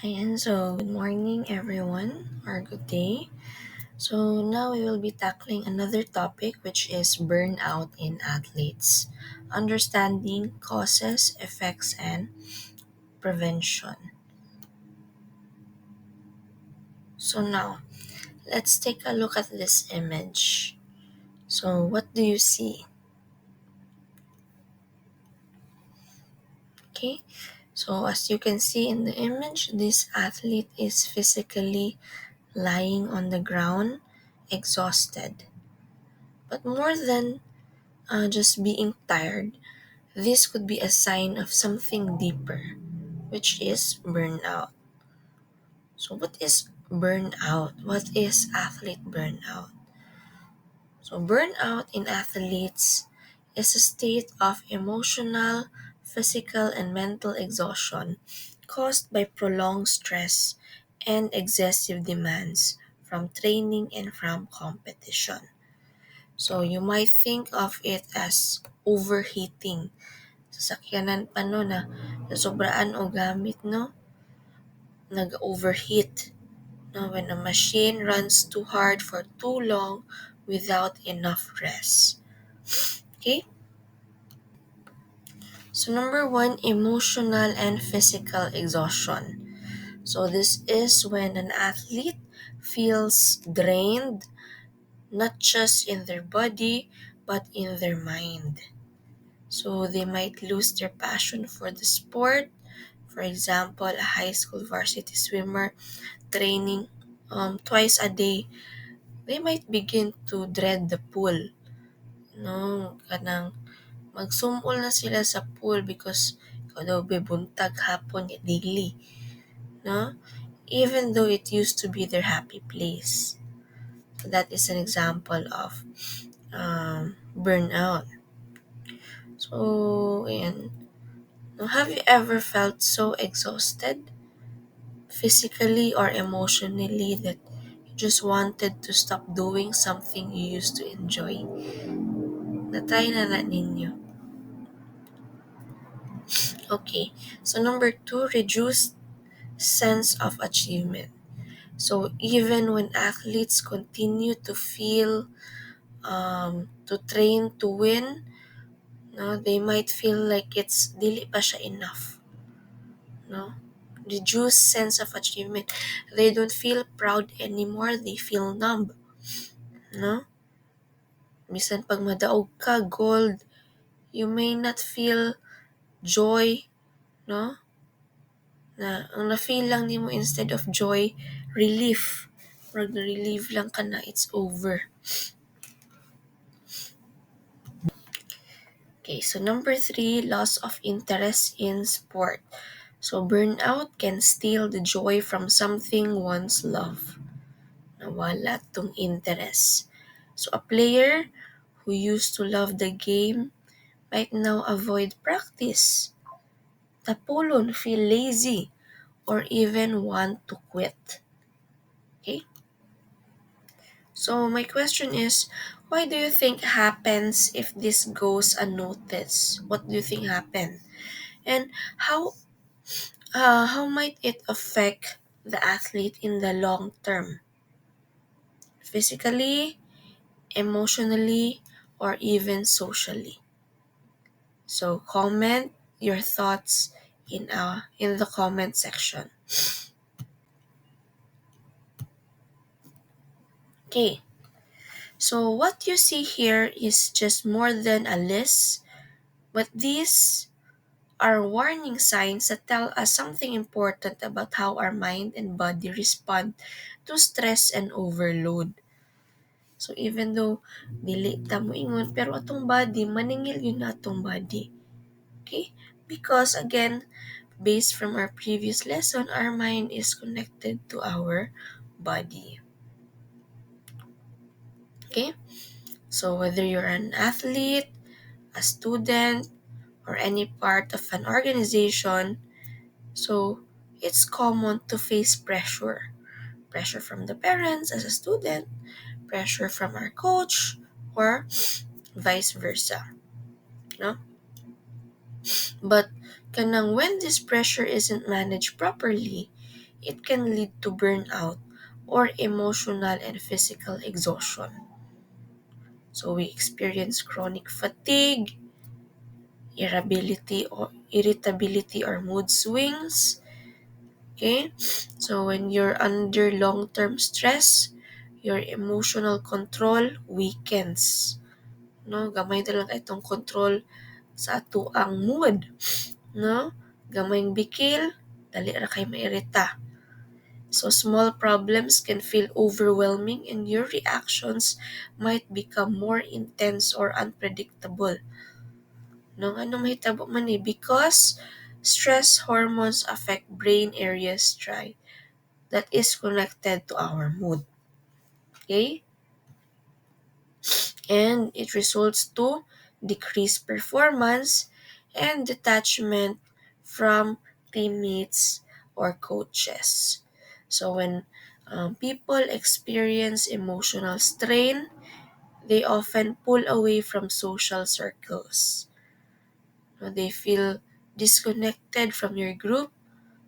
Ayan, so good morning everyone, or good day. So now we will be tackling another topic, which is burnout in athletes, understanding causes, effects, and prevention. So now let's take a look at this image. So what do you see? Okay, so as you can see in the image, this athlete is physically lying on the ground, exhausted. But more than just being tired, this could be a sign of something deeper, which is burnout. So, what is burnout? What is athlete burnout? So, burnout in athletes is a state of emotional, physical, and mental exhaustion caused by prolonged stress and excessive demands from training and from competition. So, you might think of it as overheating. Sasakyanan pa no na nasobraan o gamit no, nag-overheat no, when a machine runs too hard for too long without enough rest. Okay? So number one, emotional and physical exhaustion. So this is when an athlete feels drained, not just in their body, but in their mind. So they might lose their passion for the sport. For example, a high school varsity swimmer training twice a day, they might begin to dread the pool. No, kanang magsumol na sila sa pool because ikaw daw buntag hapon daily. No? Even though it used to be their happy place. So that is an example of burnout. So, ayan. Now, have you ever felt so exhausted, physically or emotionally, that you just wanted to stop doing something you used to enjoy? Na-try na ninyo. Okay, so number two, reduced sense of achievement. So even when athletes continue to feel, to train to win, no, they might feel like it's dili pa siya enough. No? Reduced sense of achievement. They don't feel proud anymore. They feel numb. No? Bisan pag madaog ka, gold, you may not feel joy, no? Na ang na-feel lang nimo instead of joy, relief. Pag na-relieve lang ka na, it's over. Okay, so number three, loss of interest in sport. So burnout can steal the joy from something once loved. Nawala tong interest. So a player who used to love the game might now avoid practice, tapulon, feel lazy, or even want to quit. Okay? So my question is, why do you think happens if this goes unnoticed? What do you think happened? And how might it affect the athlete in the long term? Physically, emotionally, or even socially? So comment your thoughts in the comment section. Okay. So what you see here is just more than a list, but these are warning signs that tell us something important about how our mind and body respond to stress and overload. So even though dili ta mo ingon, pero atong body maningil yun na atong body. Okay? Because again, based from our previous lesson, our mind is connected to our body. Okay? So whether you're an athlete, a student, or any part of an organization, so it's common to face pressure. Pressure from the parents as a student, pressure from our coach, or vice versa. No? But kanang when this pressure isn't managed properly, it can lead to burnout or emotional and physical exhaustion. So we experience chronic fatigue, irritability or mood swings. Okay? So when you're under long-term stress, your emotional control weakens. No, gamay na lang itong control sa ato ang mood, no? Gamay bikil, dali ra kay mairita. So small problems can feel overwhelming and your reactions might become more intense or unpredictable. No, ano mahitabo man because stress hormones affect brain areas that is connected to our mood. Okay? And it results to decreased performance and detachment from teammates or coaches. So when people experience emotional strain, they often pull away from social circles. They feel disconnected from your group.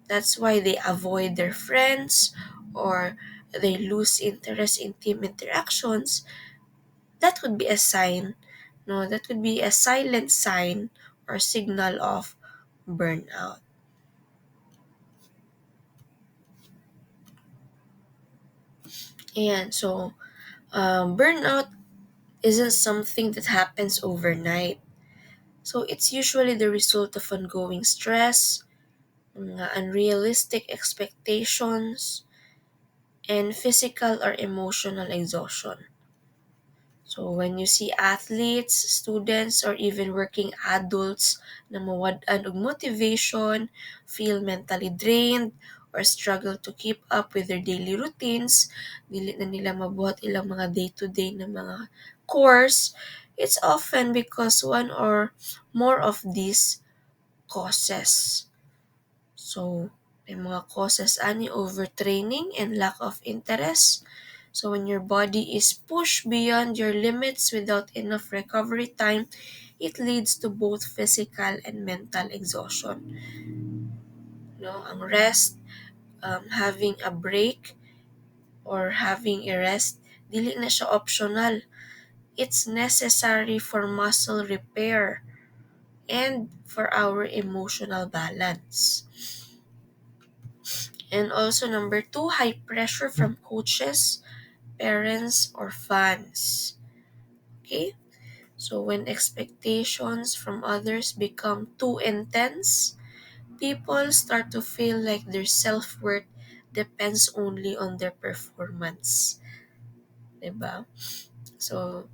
That's why they avoid their friends or they lose interest in team interactions. That could be a sign, no, that could be a silent sign or signal of burnout. And so, burnout isn't something that happens overnight. So, it's usually the result of ongoing stress, unrealistic expectations, and physical or emotional exhaustion. So when you see athletes, students, or even working adults na mawadan og motivation, feel mentally drained, or struggle to keep up with their daily routines, dili na nila mabuhat ilang mga day-to-day na mga course, it's often because one or more of these causes. So, may mga causes ani overtraining and lack of interest. So when your body is pushed beyond your limits without enough recovery time, it leads to both physical and mental exhaustion. No, ang rest, having a break or having a rest, dili na siya optional. It's necessary for muscle repair and for our emotional balance. And also number two, high pressure from coaches, parents, or fans. Okay? So when expectations from others become too intense, people start to feel like their self-worth depends only on their performance. Diba? So,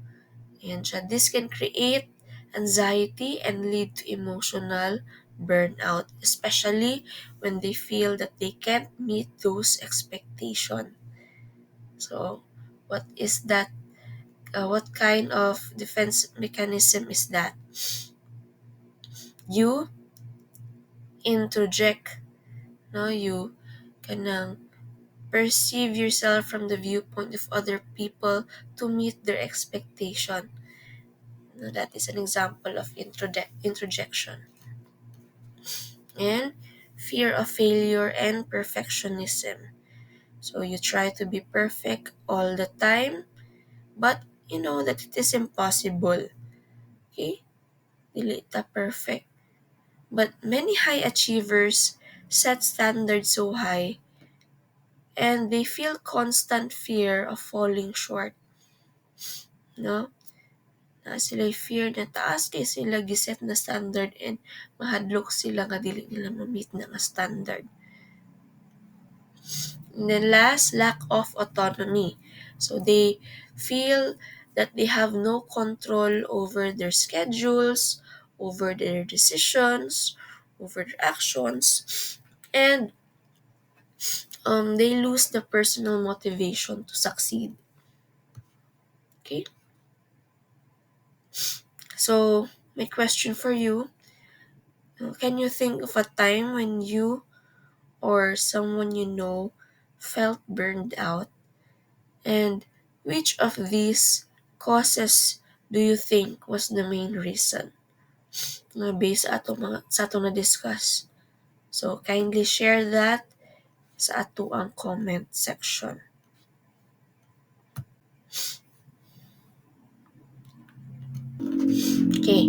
yan siya. This can create anxiety and lead to emotional burnout, especially when they feel that they can't meet those expectations. So, what is that? What kind of defense mechanism is that? You introject, no? You kanang perceive yourself from the viewpoint of other people to meet their expectation. No, that is an example of introjection. And fear of failure and perfectionism. So you try to be perfect all the time, but you know that it is impossible. Okay? Dili ta perfect. But many high achievers set standards so high and they feel constant fear of falling short. No? Na sila fear na taas kay sila giset na standard and mahadlok sila nga dili nila ma-meet na nga standard. And then last, lack of autonomy. So they feel that they have no control over their schedules, over their decisions, over their actions, and they lose the personal motivation to succeed. Okay? So, my question for you, can you think of a time when you or someone you know felt burned out? And which of these causes do you think was the main reason? Based sa atong na-discuss. So, kindly share that sa ato ang comment section. Okay,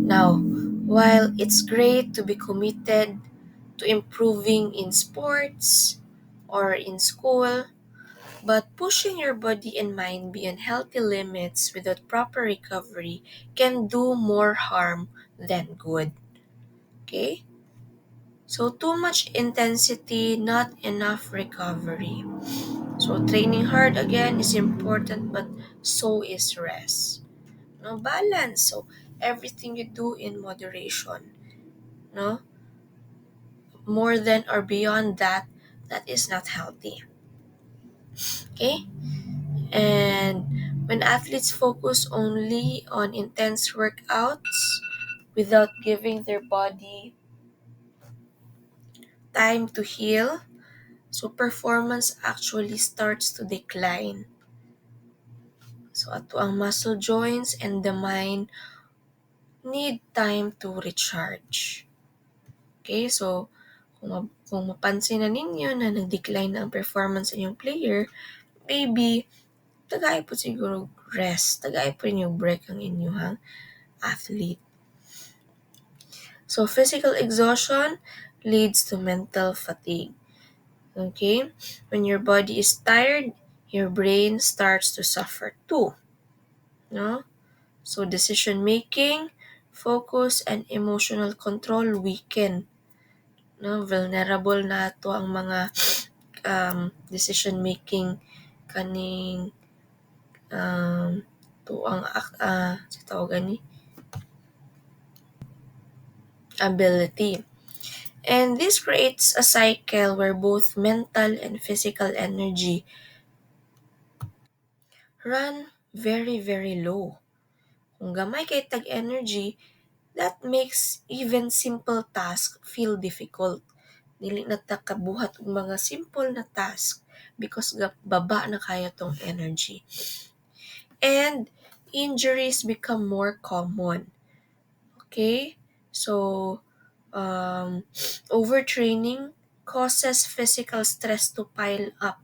now, while it's great to be committed to improving in sports or in school, but pushing your body and mind beyond healthy limits without proper recovery can do more harm than good. Okay? So, too much intensity, not enough recovery. So, training hard again is important, but so is rest. No balance. So, everything you do in moderation. No, more than or beyond that, that is not healthy. Okay, and when athletes focus only on intense workouts without giving their body time to heal, so performance actually starts to decline. So ato ang muscle joints and the mind need time to recharge. Okay, so kung mapansin na ninyo na nag-decline na ang performance sa inyong player, maybe tagay po siguro rest, tagay po inyo break ang inyong athlete. So physical exhaustion leads to mental fatigue. Okay? When your body is tired, your brain starts to suffer too. No? So decision making, focus, and emotional control weaken. No? Vulnerable na to ang mga decision making kaning to ang sa tawagan ni ability. And this creates a cycle where both mental and physical energy run very, very low. Kung gamay kay tag energy, that makes even simple tasks feel difficult. Dili na ta kabuhat og mga simple na task because baba na kayo tong energy. And injuries become more common. Okay? So, overtraining causes physical stress to pile up,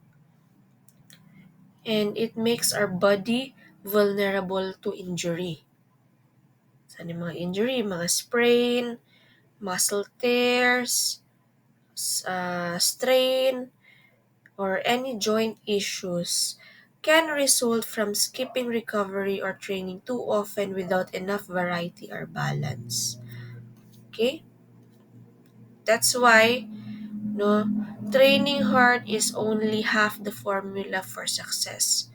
and it makes our body vulnerable to injury. Sa mga injury, mga sprain, muscle tears, strain, or any joint issues can result from skipping recovery or training too often without enough variety or balance. Okay? That's why no, training hard is only half the formula for success.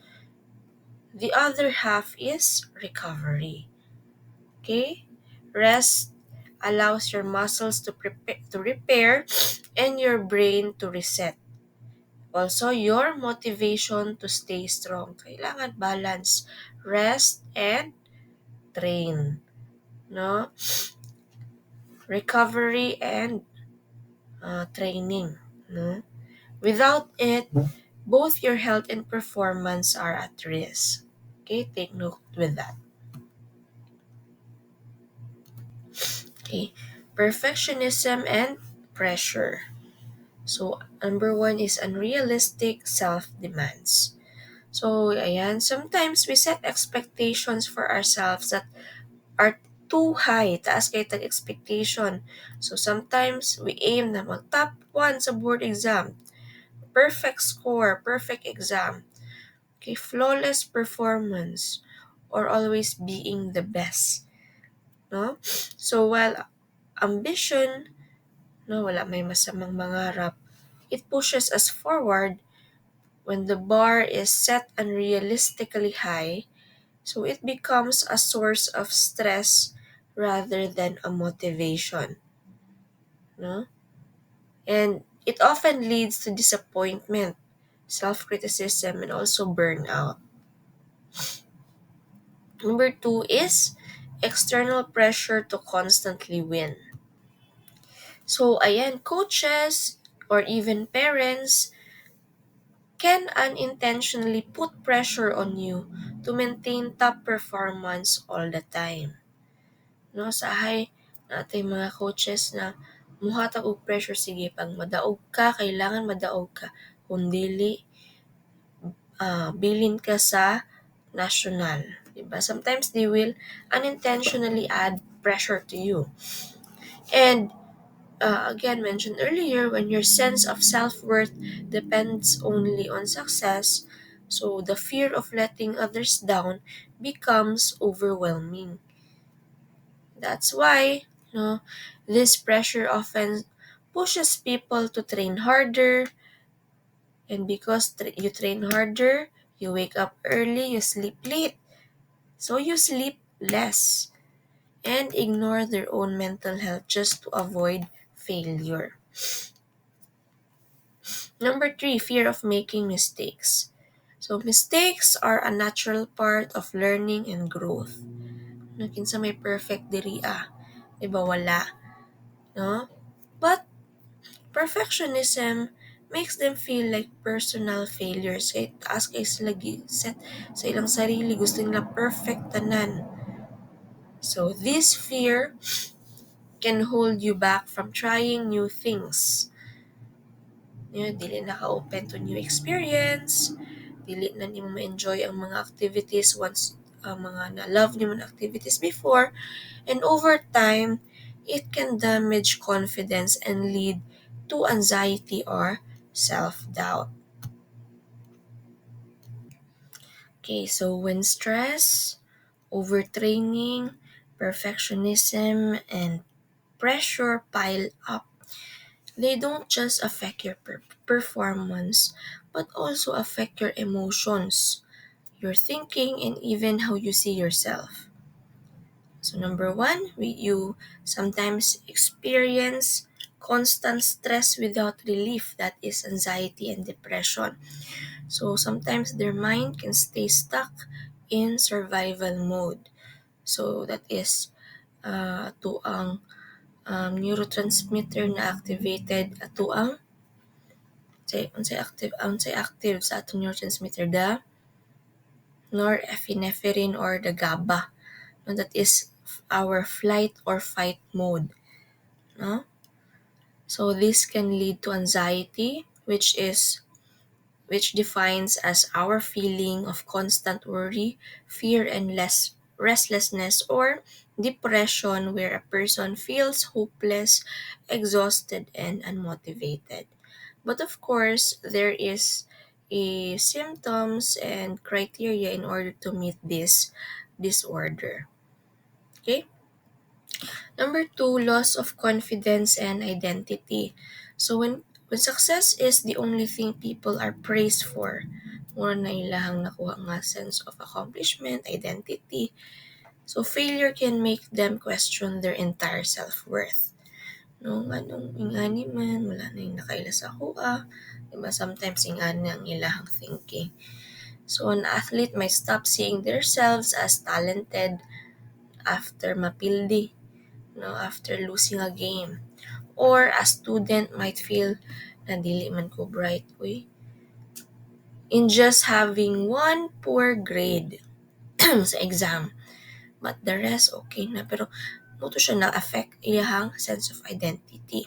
The other half is recovery. Okay? Rest allows your muscles to repair and your brain to reset. Also, your motivation to stay strong. Kailangan balance rest and train. No? Recovery and training. No? Without it, both your health and performance are at risk. Okay, take note with that. Okay, perfectionism and pressure. So, number one is unrealistic self-demands. So, ayan, sometimes we set expectations for ourselves that are too high. Taas kay tag expectation. So, sometimes we aim na mag-top 1 sa board exam. Perfect score, perfect exam. Okay, flawless performance or always being the best. No? So, while ambition, no, wala may masamang mangarap, it pushes us forward when the bar is set unrealistically high, so it becomes a source of stress rather than a motivation. No? And it often leads to disappointment, self-criticism, and also burnout. Number two is external pressure to constantly win. So, ayan, coaches or even parents can unintentionally put pressure on you to maintain top performance all the time. No, sa high natin mga coaches na muhatag og pressure sige pag madaog ka kailangan madaog ka kun dili bilin ka sa national, 'di ba? Sometimes they will unintentionally add pressure to you. And again, mentioned earlier, when your sense of self worth depends only on success, so the fear of letting others down becomes overwhelming. That's why, no, this pressure often pushes people to train harder, and because you train harder, you wake up early, you sleep late, so you sleep less and ignore their own mental health just to avoid failure. Number three, fear of making mistakes. So mistakes are a natural part of learning and growth. Nakinsa may perfect diri Diba wala, no? But perfectionism makes them feel like personal failures. Kaya taas kay sila set sa ilang sarili. Gusto nila perfect tanan. So this fear can hold you back from trying new things. Dili na ka-open to new experience, dili na nimo ma-enjoy ang mga activities once ang mga na-love nimo na activities before, and over time, it can damage confidence and lead to anxiety or self-doubt. Okay, so when stress, overtraining, perfectionism, and pressure pile up, they don't just affect your performance, but also affect your emotions, your thinking, and even how you see yourself. So, number one, you sometimes experience constant stress without relief, that is anxiety and depression. So, sometimes their mind can stay stuck in survival mode. So, that is to ang neurotransmitter na activated ato ang unsay active sa atong neurotransmitter, the norepinephrine or the GABA, no, that is our flight or fight mode, no? So this can lead to anxiety, which defines as our feeling of constant worry, fear, and less restlessness, or depression, where a person feels hopeless, exhausted, and unmotivated. But of course, there is a symptoms and criteria in order to meet this disorder. Okay? Number two, loss of confidence and identity. So when success is the only thing people are praised for, mura na ilahang nakuha nga sense of accomplishment, identity. So failure can make them question their entire self-worth. No, anong ingani man, wala na yung nakaila sa kuha. Diba? Sometimes ingani ang ilahang thinking. So an athlete might stop seeing themselves as talented after mapildi, no, after losing a game. Or a student might feel na dili man ko bright, uy, in just having one poor grade sa exam. But the rest, okay na. Pero, muto siya na-affect iyahang sense of identity.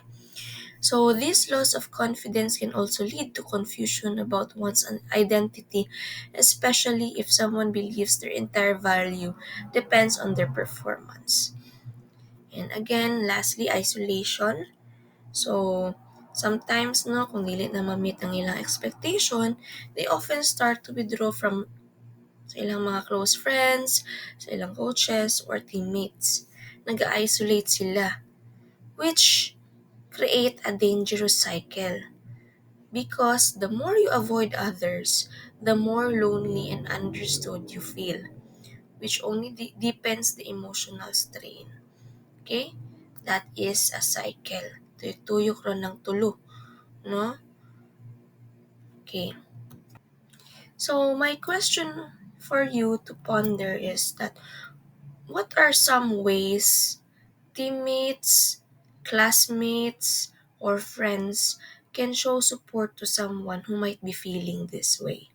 So, this loss of confidence can also lead to confusion about one's identity, especially if someone believes their entire value depends on their performance. And again, lastly, isolation. So, sometimes, no, kung dili na ma-meet ang ilang expectation, they often start to withdraw from sa ilang mga close friends, sa ilang coaches, or teammates. Nag-isolate sila, which create a dangerous cycle. Because the more you avoid others, the more lonely and understood you feel, which only deepens the emotional strain. Okay? That is a cycle. Tuyok ron ng tulo, no? Okay. So my question for you to ponder is that what are some ways teammates, classmates, or friends can show support to someone who might be feeling this way?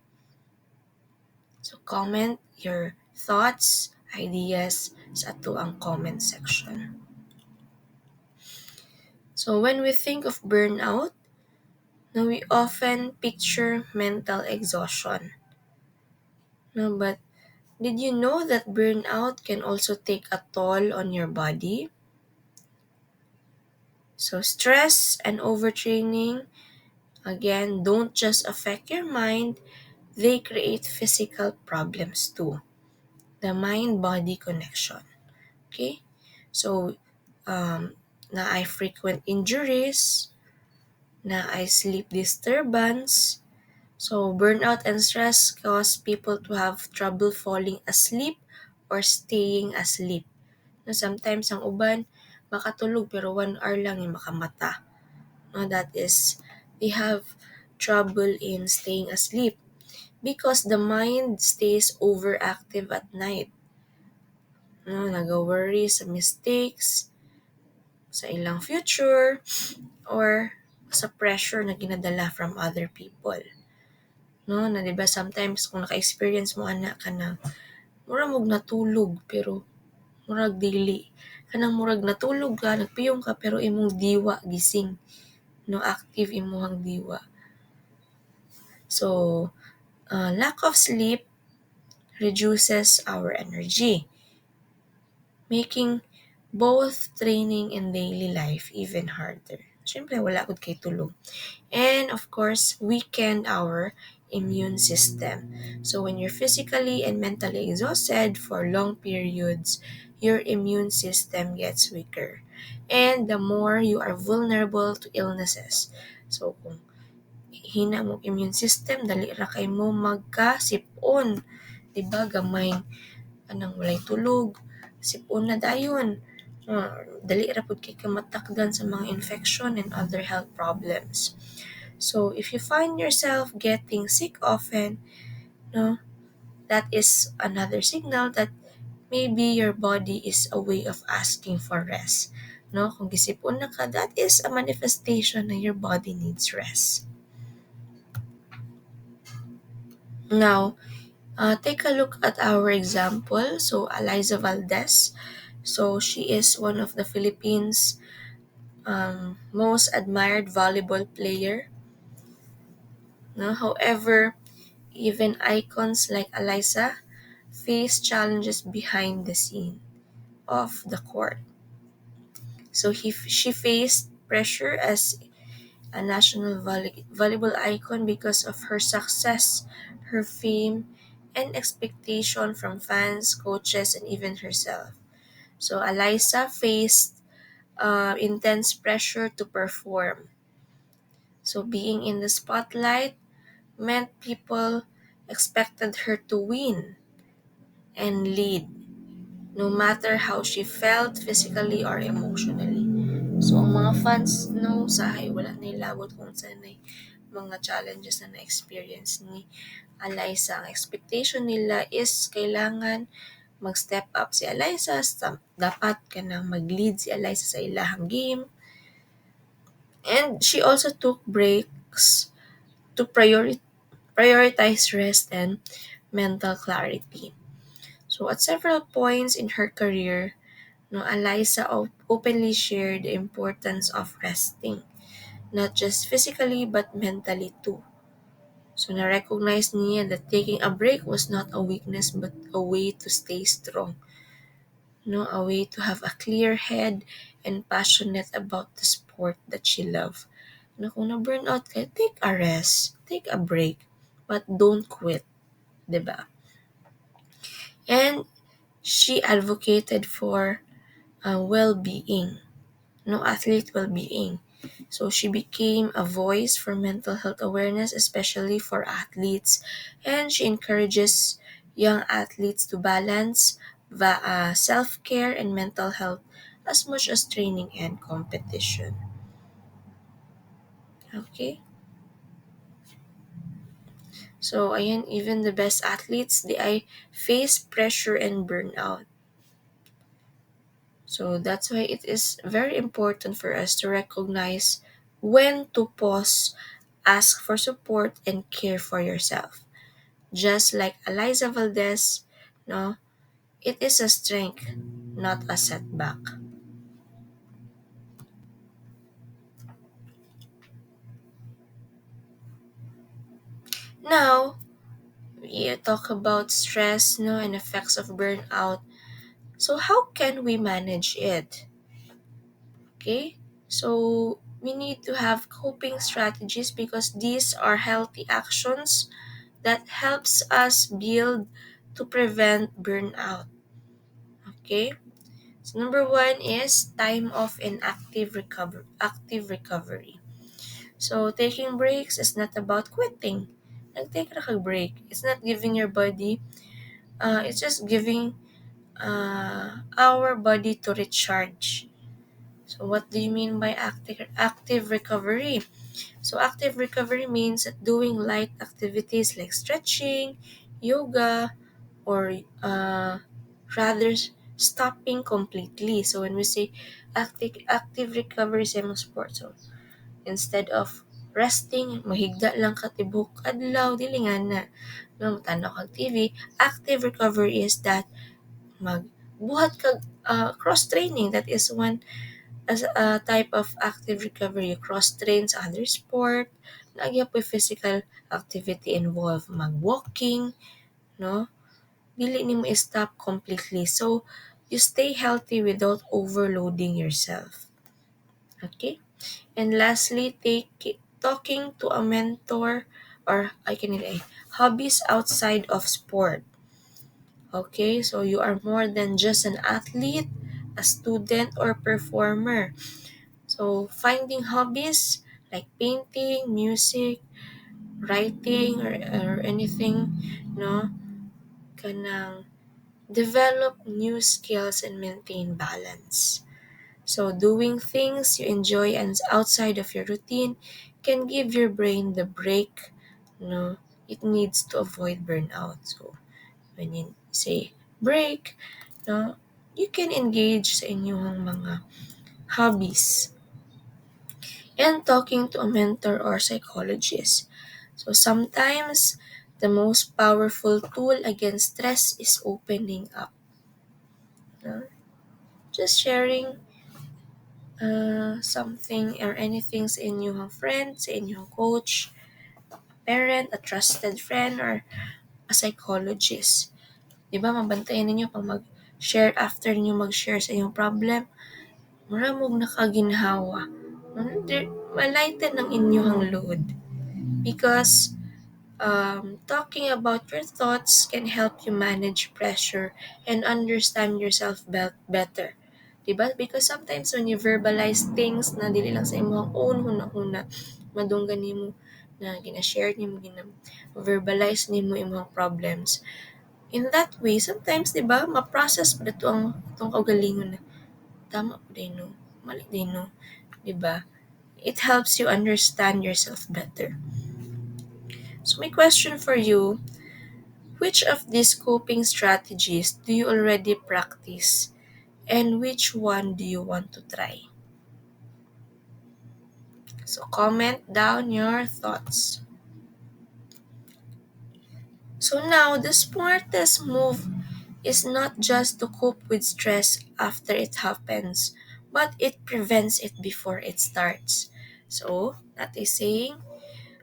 So comment your thoughts, ideas sa ato ang comment section. So when we think of burnout, no, we often picture mental exhaustion. No, but did you know that burnout can also take a toll on your body? So stress and overtraining, again, don't just affect your mind, they create physical problems too. The mind-body connection. Okay? So, na ay frequent injuries, na ay sleep disturbance. So, burnout and stress cause people to have trouble falling asleep or staying asleep. No, sometimes ang uban, makatulog pero 1 hour lang yung makamata. No, that is, they have trouble in staying asleep because the mind stays overactive at night. No, nag-worry sa mistakes, sa ilang future, or sa pressure na ginadala from other people. No, na 'di ba sometimes kung naka-experience mo ana ka na mura mog natulog pero murag dili kanang murag natulog ka, nagpiyong ka pero imong diwa gising, no active imong diwa. So, lack of sleep reduces our energy, making both training and daily life even harder. Siyempre, wala gud kay tulog. And of course, weaken our immune system. So when you're physically and mentally exhausted for long periods, your immune system gets weaker. And the more you are vulnerable to illnesses. So kung hina mo immune system, dali ra kay mo magka-sipon. Diba, gamay anang walay tulog, sipon na dayon. Dali ra pud kay kamatakdan sa mga infection and other health problems. So if you find yourself getting sick often, no, that is another signal that maybe your body is a way of asking for rest. No, kung gisipon na ka, that is a manifestation na your body needs rest. Now, take a look at our example. So, Eliza Valdez. So, she is one of the Philippines' most admired volleyball player. No, however, even icons like Eliza face challenges behind the scene of the court. So she faced pressure as a national volleyball icon because of her success, her fame, and expectation from fans, coaches, and even herself. So Eliza faced intense pressure to perform. So being in the spotlight meant people expected her to win and lead, no matter how she felt physically or emotionally. So, ang mga fans, no, sahay, wala na ilabot kung saan ay mga challenges na na-experience ni Eliza. Ang expectation nila is kailangan mag-step up si Eliza, dapat ka nang mag-lead si Eliza sa ilahang game. And she also took breaks to prioritize rest and mental clarity. So at several points in her career, no, Eliza openly shared the importance of resting, not just physically but mentally too. So na-recognize niya that taking a break was not a weakness but a way to stay strong. No, a way to have a clear head and passionate about the sport that she loved. No, kung na-burnout ka, take a rest, take a break, but don't quit, 'di ba? And she advocated for well-being, no athlete well-being. So she became a voice for mental health awareness, especially for athletes, and she encourages young athletes to balance self-care and mental health as much as training and competition. Okay? So, ayan, even the best athletes, they I face pressure and burnout. So that's why it is very important for us to recognize when to pause, ask for support, and care for yourself. Just like Eliza Valdez, no, it is a strength, not a setback. Now, we talk about stress, no, and effects of burnout. So how can we manage it? Okay? So we need to have coping strategies because these are healthy actions that helps us build to prevent burnout. Okay? So number one is time off and active recovery. So taking breaks is not about quitting. Nag-take ra kag break. It's not giving your body, it's just giving our body to recharge. So what do you mean by active recovery? So active recovery means that doing light activities like stretching, yoga, or rather stopping completely. So when we say active recovery sa imong sport, so instead of resting, mahigda lang ka tibok adlaw, dili nga na. No, tanaw kag TV. Active recovery is that magbuhat kag cross training. That is one as a type of active recovery. Cross train sa other sport. Nagya po physical activity involved. Mag-walking, no? Dili nimo stop completely. So, you stay healthy without overloading yourself. Okay? And lastly, talking to a mentor or I can hobbies outside of sport. Okay, so you are more than just an athlete, a student, or performer. So finding hobbies like painting, music, writing, or anything, no, kanang develop new skills and maintain balance. So doing things you enjoy and outside of your routine can give your brain the break, no, it needs to avoid burnout. So when you say break, no, you can engage sa inyong mga hobbies and talking to a mentor or psychologist. So sometimes the most powerful tool against stress is opening up. No? Just sharing something or anything sa inyong friend, sa inyong coach, parent, a trusted friend, or a psychologist. Di ba, mabantayan ninyo pag mag-share after ninyo mag-share sa inyong problem, maramog nakaginhawa. Malighten ng inyong load. Because talking about your thoughts can help you manage pressure and understand yourself better. Diba? Because sometimes when you verbalize things na dili lang sa imong own huna-huna, madunggan nimo na gina-share nimo, gina-verbalize nimo imong problems. In that way, sometimes, diba, ma-process pa ito ang itong kaugalingon na tama po din, no? Mali din, no? Diba? It helps you understand yourself better. So my question for you, which of these coping strategies do you already practice and which one do you want to try? So comment down your thoughts. So now the smartest move is not just to cope with stress after it happens, but it prevents it before it starts. So that is saying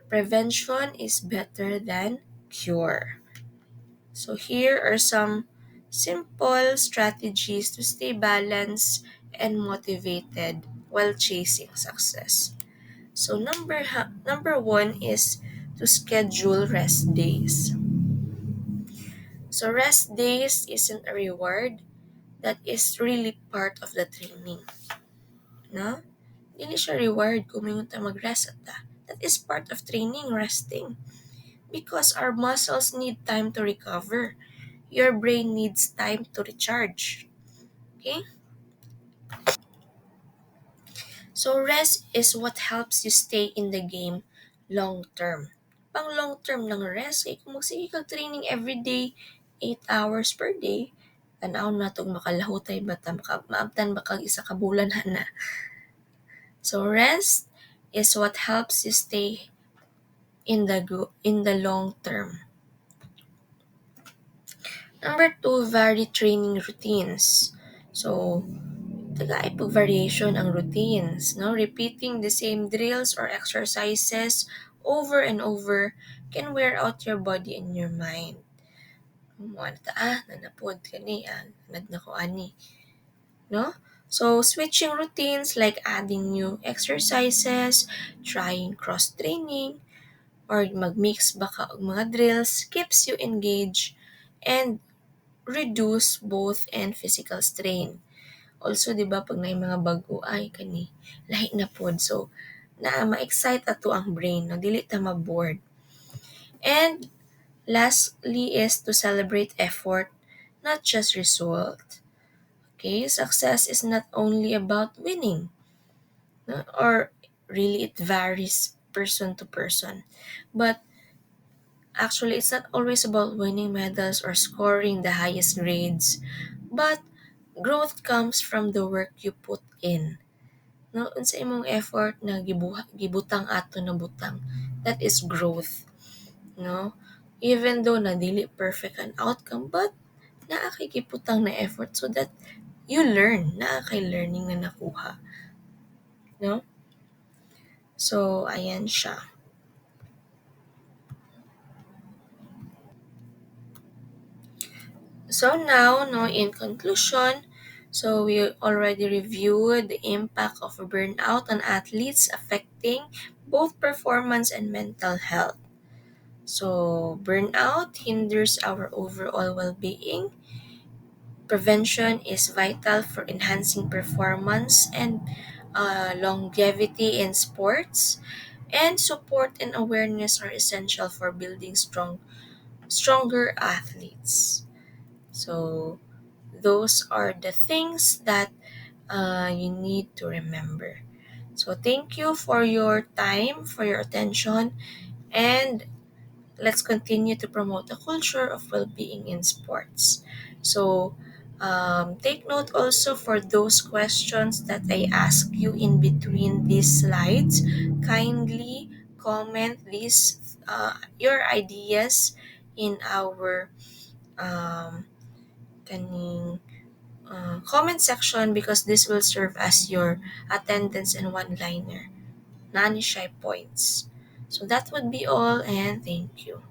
prevention is better than cure. So here are some simple strategies to stay balanced and motivated while chasing success. So number one is to schedule rest days. So rest days isn't a reward, that is really part of the training. No? Dili siya reward kung mingon ta mag-rest at ta. That is part of training, resting. Because our muscles need time to recover. Your brain needs time to recharge. Okay? So rest is what helps you stay in the game long term. Pang long term ng rest, kung magsige kag training every day, 8 hours per day, tanaw na tong makalahutay bata, maabtan ba kag isa ka bulan na. So rest is what helps you stay in the long term. Number two, vary training routines. So, tagaay pag variation ang routines, no? Repeating the same drills or exercises over and over can wear out your body and your mind. Ano ta nanapod kani nad na ko ani, no? So switching routines like adding new exercises, trying cross training, or mag-mix baka og mga drills keeps you engaged and reduce both and physical strain. Also, di ba, pag na mga bago, ay, kani, lahi na pod. So, na ma-excite ato ang brain, no? Dili ta ma-bored. And lastly is to celebrate effort, not just result. Okay, success is not only about winning, no? Or really it varies person to person. But actually, it's not always about winning medals or scoring the highest grades, but growth comes from the work you put in. No, unsa imong effort na gibutang ato na butang, that is growth, no? Even though na dili perfect an outcome, but naa kay gibutang na effort so that you learn, naa kay learning na nakuha, no? So ayan siya. So now, no, in conclusion, so we already reviewed the impact of burnout on athletes affecting both performance and mental health. So burnout hinders our overall well-being. Prevention is vital for enhancing performance and longevity in sports. And support and awareness are essential for building stronger athletes. So those are the things that you need to remember. So thank you for your time, for your attention, and let's continue to promote a culture of well-being in sports. So take note also for those questions that I ask you in between these slides. Kindly comment these your ideas in our um, kaning comment section because this will serve as your attendance and one-liner, non-shy points. So that would be all and thank you.